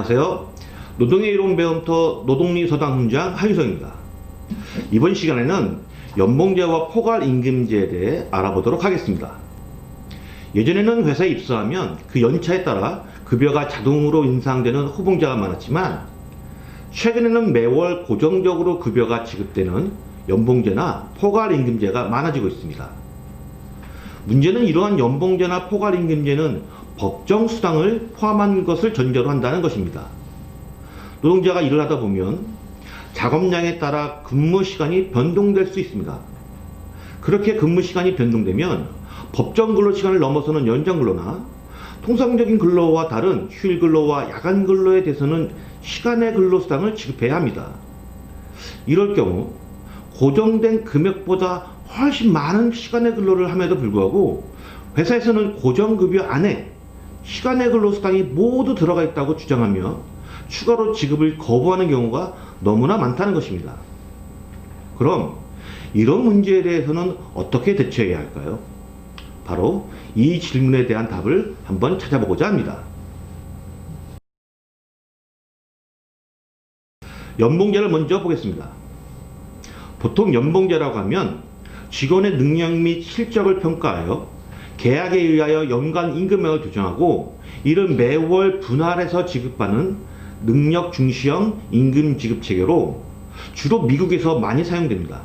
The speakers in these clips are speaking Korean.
안녕하세요. 노동의 이론 배움터 노동리 서당 훈장 한유성입니다. 이번 시간에는 연봉제와 포괄임금제에 대해 알아보도록 하겠습니다. 예전에는 회사에 입사하면 그 연차에 따라 급여가 자동으로 인상되는 호봉제가 많았지만 최근에는 매월 고정적으로 급여가 지급되는 연봉제나 포괄임금제가 많아지고 있습니다. 문제는 이러한 연봉제나 포괄임금제는 법정 수당을 포함한 것을 전제로 한다는 것입니다. 노동자가 일을 하다 보면 작업량에 따라 근무 시간이 변동될 수 있습니다. 그렇게 근무 시간이 변동되면 법정 근로 시간을 넘어서는 연장 근로나 통상적인 근로와 다른 휴일 근로와 야간 근로에 대해서는 시간의 근로 수당을 지급해야 합니다. 이럴 경우 고정된 금액보다 훨씬 많은 시간의 근로를 함에도 불구하고 회사에서는 고정급여 안에 시간의 근로 수당이 모두 들어가 있다고 주장하며 추가로 지급을 거부하는 경우가 너무나 많다는 것입니다. 그럼 이런 문제에 대해서는 어떻게 대처해야 할까요? 바로 이 질문에 대한 답을 한번 찾아보고자 합니다. 연봉제를 먼저 보겠습니다. 보통 연봉제라고 하면 직원의 능력 및 실적을 평가하여 계약에 의하여 연간 임금액을 조정하고 이를 매월 분할해서 지급하는 능력 중시형 임금 지급 체계로 주로 미국에서 많이 사용됩니다.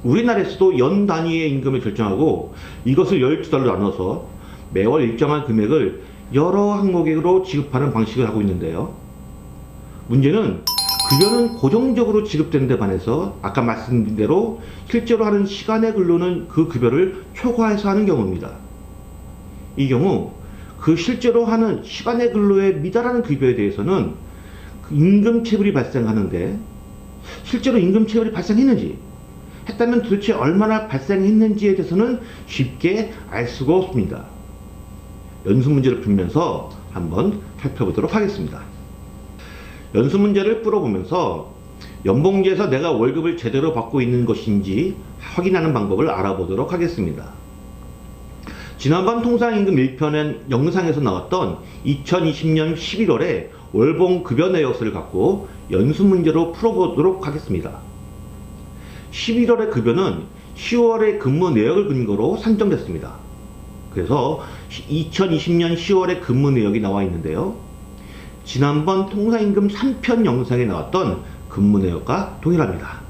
우리나라에서도 연 단위의 임금을 결정하고 이것을 12달로 나눠서 매월 일정한 금액을 여러 항목으로 지급하는 방식을 하고 있는데요. 문제는 급여는 고정적으로 지급되는 데 반해서 아까 말씀드린 대로 실제로 하는 시간의 근로는 그 급여를 초과해서 하는 경우입니다. 이 경우 그 실제로 하는 시간의 근로에 미달하는 급여에 대해서는 임금 체불이 발생하는데 실제로 임금 체불이 발생했는지 했다면 도대체 얼마나 발생했는지에 대해서는 쉽게 알 수가 없습니다. 연수 문제를 풀면서 한번 살펴보도록 하겠습니다. 연수 문제를 풀어보면서 연봉제에서 내가 월급을 제대로 받고 있는 것인지 확인하는 방법을 알아보도록 하겠습니다. 지난번 통상임금 1편의 영상에서 나왔던 2020년 11월에 월봉 급여 내역서를 갖고 연수 문제로 풀어보도록 하겠습니다. 11월의 급여는 10월의 근무 내역을 근거로 산정됐습니다. 그래서 2020년 10월의 근무 내역이 나와 있는데요. 지난번 통상임금 3편 영상에 나왔던 근무 내역과 동일합니다.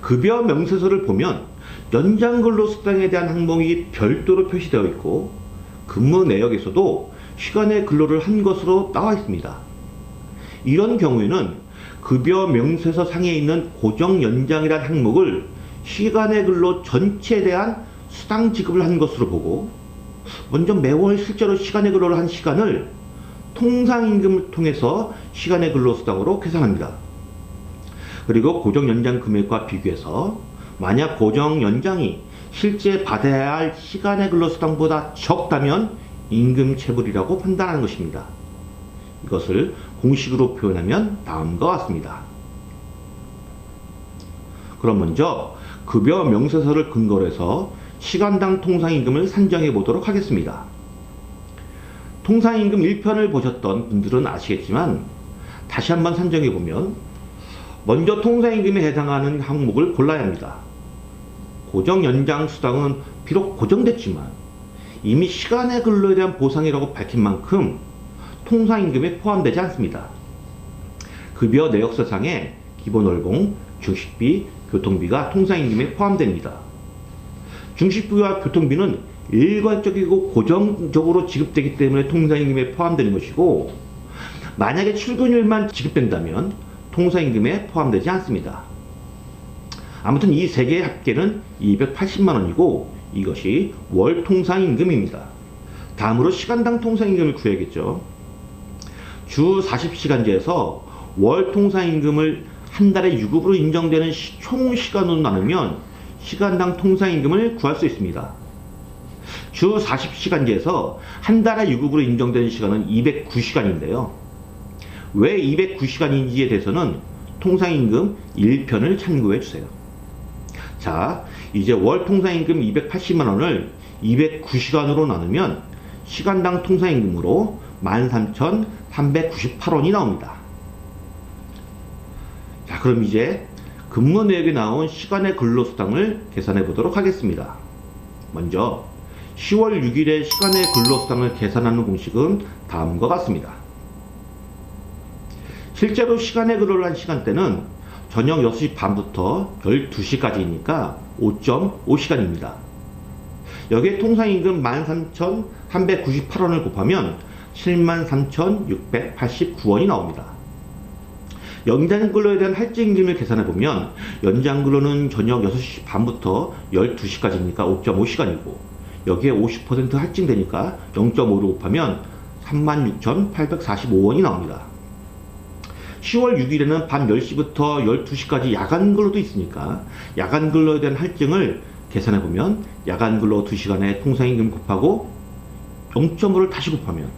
급여 명세서를 보면 연장 근로 수당에 대한 항목이 별도로 표시되어 있고 근무 내역에서도 시간의 근로를 한 것으로 나와 있습니다. 이런 경우에는 급여 명세서 상에 있는 고정 연장이라는 항목을 시간의 근로 전체에 대한 수당 지급을 한 것으로 보고 먼저 매월 실제로 시간의 근로를 한 시간을 통상임금을 통해서 시간의 근로수당으로 계산합니다. 그리고 고정연장 금액과 비교해서 만약 고정연장이 실제 받아야 할 시간의 근로수당보다 적다면 임금체불이라고 판단하는 것입니다. 이것을 공식으로 표현하면 다음과 같습니다. 그럼 먼저 급여 명세서를 근거로 해서 시간당 통상임금을 산정해 보도록 하겠습니다. 통상임금 1편을 보셨던 분들은 아시겠지만 다시 한번 산정해 보면 먼저 통상임금에 해당하는 항목을 골라야 합니다. 고정연장 수당은 비록 고정됐지만 이미 시간의 근로에 대한 보상이라고 밝힌 만큼 통상임금에 포함되지 않습니다. 급여 내역서상에 기본월봉, 중식비, 교통비가 통상임금에 포함됩니다. 중식비와 교통비는 일관적이고 고정적으로 지급되기 때문에 통상임금에 포함되는 것이고 만약에 출근율만 지급된다면 통상임금에 포함되지 않습니다. 아무튼 이 세 개의 합계는 280만원이고 이것이 월 통상임금입니다. 다음으로 시간당 통상임금을 구해야겠죠. 주 40시간제에서 월 통상임금을 한 달에 유급으로 인정되는 총 시간으로 나누면 시간당 통상임금을 구할 수 있습니다. 주 40시간제에서 한 달에 유급으로 인정되는 시간은 209시간인데요. 왜 209시간인지에 대해서는 통상임금 1편을 참고해 주세요. 자, 이제 월 통상임금 280만원을 209시간으로 나누면 시간당 통상임금으로 13,398원이 나옵니다. 자, 그럼 이제 근무 내역에 나온 시간의 근로수당을 계산해 보도록 하겠습니다. 먼저 10월 6일에 시간의 근로수당을 계산하는 공식은 다음과 같습니다. 실제로 시간의 근로를 한 시간대는 저녁 6시 반부터 12시까지니까 5.5시간입니다. 여기에 통상임금 13,398원을 곱하면 73,689원이 나옵니다. 연장근로에 대한 할증임금을 계산해보면 연장근로는 저녁 6시 반부터 12시까지니까 5.5시간이고 여기에 50% 할증되니까 0.5로 곱하면 36,845원이 나옵니다. 10월 6일에는 밤 10시부터 12시까지 야간근로도 있으니까 야간근로에 대한 할증을 계산해보면 야간근로 2시간에 통상임금 곱하고 0.5를 다시 곱하면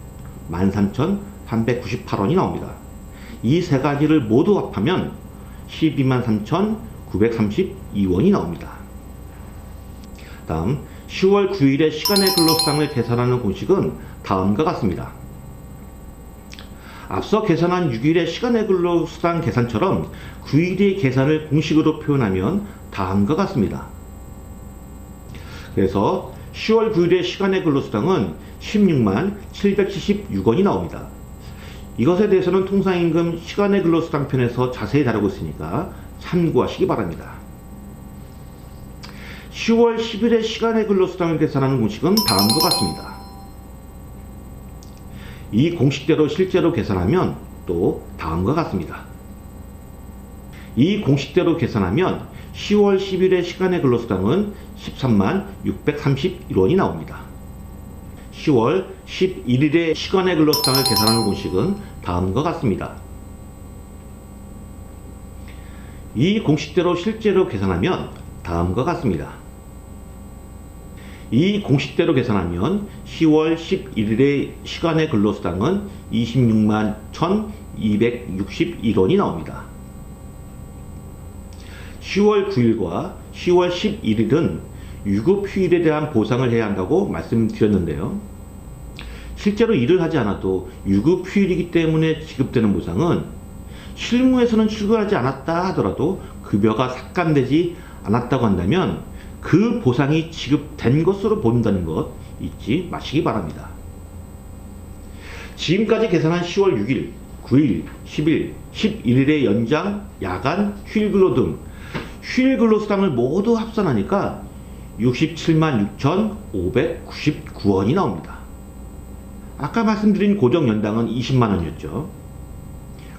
13,398원이 나옵니다. 이 세 가지를 모두 합하면 123,932원이 나옵니다. 다음 10월 9일에 시간의 근로수당을 계산하는 공식은 다음과 같습니다. 앞서 계산한 6일의 시간의 근로수당 계산처럼 9일의 계산을 공식으로 표현하면 다음과 같습니다. 그래서 10월 9일의 시간의 근로수당은 16만 776원이 나옵니다. 이것에 대해서는 통상임금 시간의 근로수당 편에서 자세히 다루고 있으니까 참고하시기 바랍니다. 10월 10일에 시간의 근로수당을 계산하는 공식은 다음과 같습니다. 이 공식대로 실제로 계산하면 또 다음과 같습니다. 이 공식대로 계산하면 10월 10일의 시간의 근로수당은 13만 631원이 나옵니다. 10월 11일에 시간의 근로수당을 계산하는 공식은 다음과 같습니다. 이 공식대로 실제로 계산하면 다음과 같습니다. 이 공식대로 계산하면 10월 11일의 시간의 근로수당은 26만 1261원이 나옵니다. 10월 9일과 10월 11일은 유급휴일에 대한 보상을 해야 한다고 말씀드렸는데요. 실제로 일을 하지 않아도 유급휴일이기 때문에 지급되는 보상은 실무에서는 출근하지 않았다 하더라도 급여가 삭감되지 않았다고 한다면 그 보상이 지급된 것으로 본다는 것 잊지 마시기 바랍니다. 지금까지 계산한 10월 6일, 9일, 10일, 11일의 연장, 야간, 휴일근로 등 휴일근로수당을 모두 합산하니까 67만 6,599원이 나옵니다. 아까 말씀드린 고정연당은 20만원이었죠.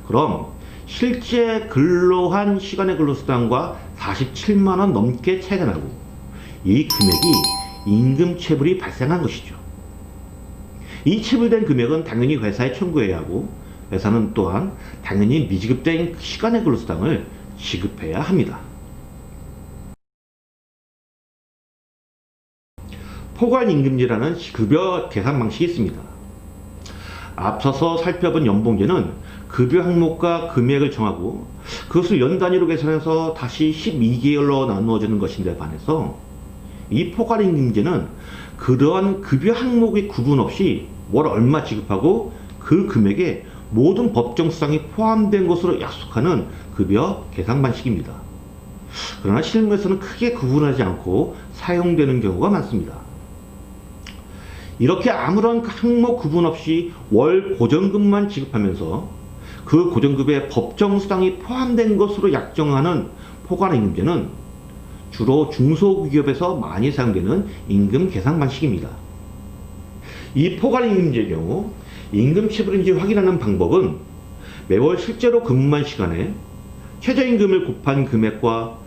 그럼 실제 근로한 시간의 근로수당과 47만원 넘게 차이가 나고 이 금액이 임금체불이 발생한 것이죠. 이 체불된 금액은 당연히 회사에 청구해야 하고 회사는 또한 당연히 미지급된 시간의 근로수당을 지급해야 합니다. 포괄임금제라는 급여 계산 방식이 있습니다. 앞서서 살펴본 연봉제는 급여 항목과 금액을 정하고 그것을 연 단위로 계산해서 다시 12개월로 나누어지는 것인데 반해서 이 포괄임금제는 그러한 급여 항목의 구분 없이 월 얼마 지급하고 그 금액에 모든 법정 수당이 포함된 것으로 약속하는 급여 계산 방식입니다. 그러나 실무에서는 크게 구분하지 않고 사용되는 경우가 많습니다. 이렇게 아무런 항목 구분 없이 월 고정급만 지급하면서 그 고정급에 법정 수당이 포함된 것으로 약정하는 포괄임금제는 주로 중소기업에서 많이 사용되는 임금 계산 방식입니다. 이 포괄임금제의 경우 임금체불인지 확인하는 방법은 매월 실제로 근무한 시간에 최저임금을 곱한 금액과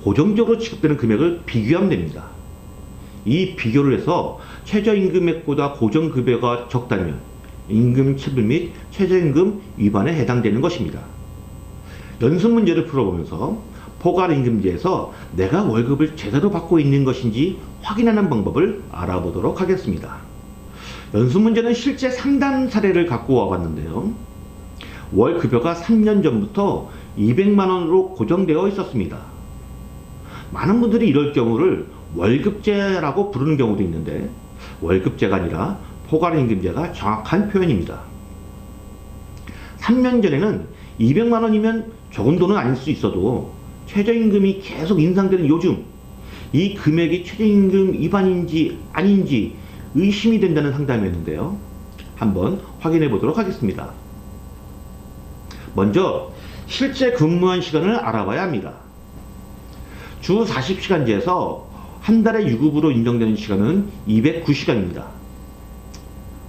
고정적으로 지급되는 금액을 비교하면 됩니다. 이 비교를 해서 최저임금액보다 고정급여가 적다면 임금체불 및 최저임금 위반에 해당되는 것입니다. 연습 문제를 풀어보면서 포괄임금제에서 내가 월급을 제대로 받고 있는 것인지 확인하는 방법을 알아보도록 하겠습니다. 연습 문제는 실제 상담 사례를 갖고 와봤는데요. 월 급여가 3년 전부터 200만원으로 고정되어 있었습니다. 많은 분들이 이럴 경우를 월급제라고 부르는 경우도 있는데 월급제가 아니라 포괄임금제가 정확한 표현입니다. 3년 전에는 200만 원이면 적은 돈은 아닐 수 있어도 최저임금이 계속 인상되는 요즘 이 금액이 최저임금 위반인지 아닌지 의심이 된다는 상담이었는데요. 한번 확인해 보도록 하겠습니다. 먼저 실제 근무한 시간을 알아봐야 합니다. 주 40시간제에서 한 달에 유급으로 인정되는 시간은 209시간입니다.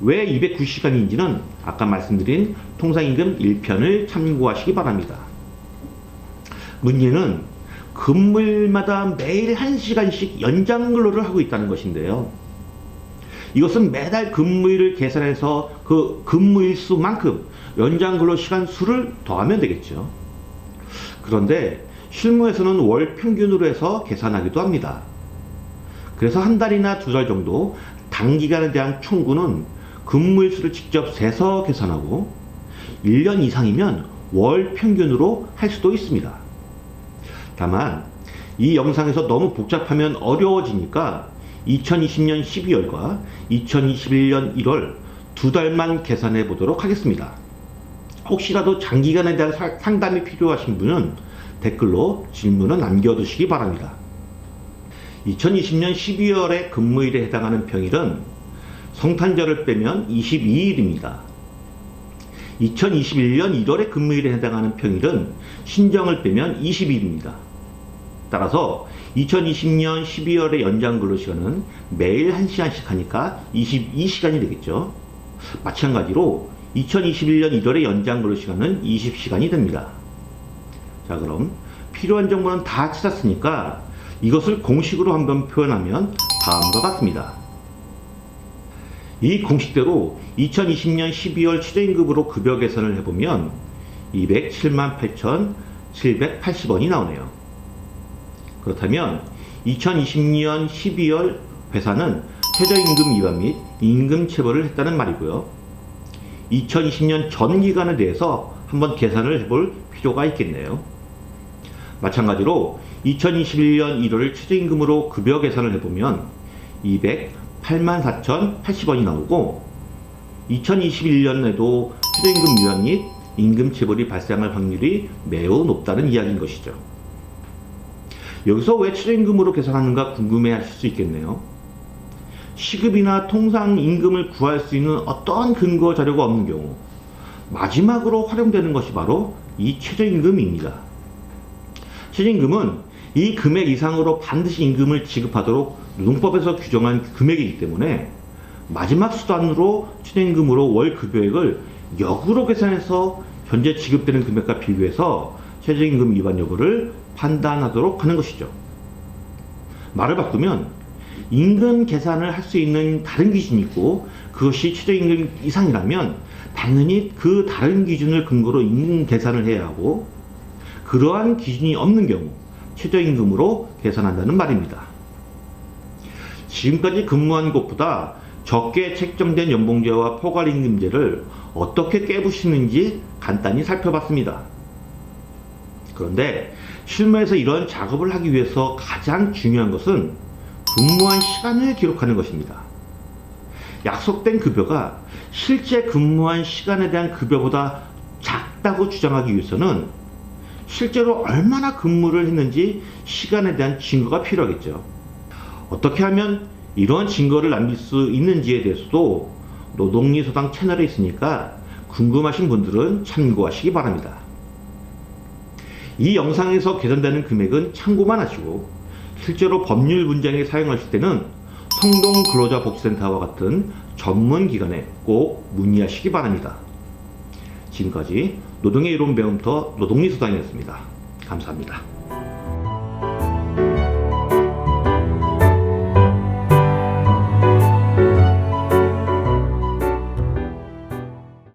왜 209시간인지는 아까 말씀드린 통상임금 1편을 참고하시기 바랍니다. 문제는 근무일마다 매일 1시간씩 연장 근로를 하고 있다는 것인데요. 이것은 매달 근무일을 계산해서 그 근무일 수만큼 연장 근로 시간 수를 더하면 되겠죠. 그런데 실무에서는 월 평균으로 해서 계산하기도 합니다. 그래서 한 달이나 두 달 정도 단기간에 대한 청구는 근무일 수를 직접 세서 계산하고 1년 이상이면 월 평균으로 할 수도 있습니다. 다만 이 영상에서 너무 복잡하면 어려워지니까 2020년 12월과 2021년 1월 두 달만 계산해 보도록 하겠습니다. 혹시라도 장기간에 대한 상담이 필요하신 분은 댓글로 질문을 남겨두시기 바랍니다. 2020년 12월에 근무일에 해당하는 평일은 성탄절을 빼면 22일입니다. 2021년 1월에 근무일에 해당하는 평일은 신정을 빼면 20일입니다. 따라서 2020년 12월의 연장 근로시간은 매일 1시간씩 하니까 22시간이 되겠죠. 마찬가지로 2021년 1월의 연장 근로시간은 20시간이 됩니다. 자, 그럼 필요한 정보는 다 찾았으니까 이것을 공식으로 한번 표현하면 다음과 같습니다. 이 공식대로 2020년 12월 최저임금으로 급여 계산을 해보면 207만 8,780원이 나오네요. 그렇다면 2020년 12월 회사는 최저임금 위반 및 임금체벌을 했다는 말이고요. 2020년 전 기간에 대해서 한번 계산을 해볼 필요가 있겠네요. 마찬가지로 2021년 1월 최저임금으로 급여 계산을 해보면 208만 4,080원이 나오고 2021년에도 최저임금 위반 및 임금체벌이 발생할 확률이 매우 높다는 이야기인 것이죠. 여기서 왜 최저임금으로 계산하는가 궁금해 하실 수 있겠네요. 시급이나 통상임금을 구할 수 있는 어떠한 근거 자료가 없는 경우 마지막으로 활용되는 것이 바로 이 최저임금입니다. 최저임금은 이 금액 이상으로 반드시 임금을 지급하도록 노동법에서 규정한 금액이기 때문에 마지막 수단으로 최저임금으로 월 급여액을 역으로 계산해서 현재 지급되는 금액과 비교해서 최저임금 위반 여부를 판단하도록 하는 것이죠. 말을 바꾸면 임금 계산을 할 수 있는 다른 기준이 있고 그것이 최저임금 이상이라면 당연히 그 다른 기준을 근거로 임금 계산을 해야 하고 그러한 기준이 없는 경우 최저임금으로 계산한다는 말입니다. 지금까지 근무한 곳보다 적게 책정된 연봉제와 포괄임금제를 어떻게 깨부시는지 간단히 살펴봤습니다. 그런데 실무에서 이런 작업을 하기 위해서 가장 중요한 것은 근무한 시간을 기록하는 것입니다. 약속된 급여가 실제 근무한 시간에 대한 급여보다 작다고 주장하기 위해서는 실제로 얼마나 근무를 했는지 시간에 대한 증거가 필요하겠죠. 어떻게 하면 이런 증거를 남길 수 있는지에 대해서도 노동리소당 채널에 있으니까 궁금하신 분들은 참고하시기 바랍니다. 이 영상에서 계산되는 금액은 참고만 하시고 실제로 법률 문장에 사용하실 때는 성동근로자복지센터와 같은 전문기관에 꼭 문의하시기 바랍니다. 지금까지 노동의 이론 배움터 노동리소당이었습니다. 감사합니다.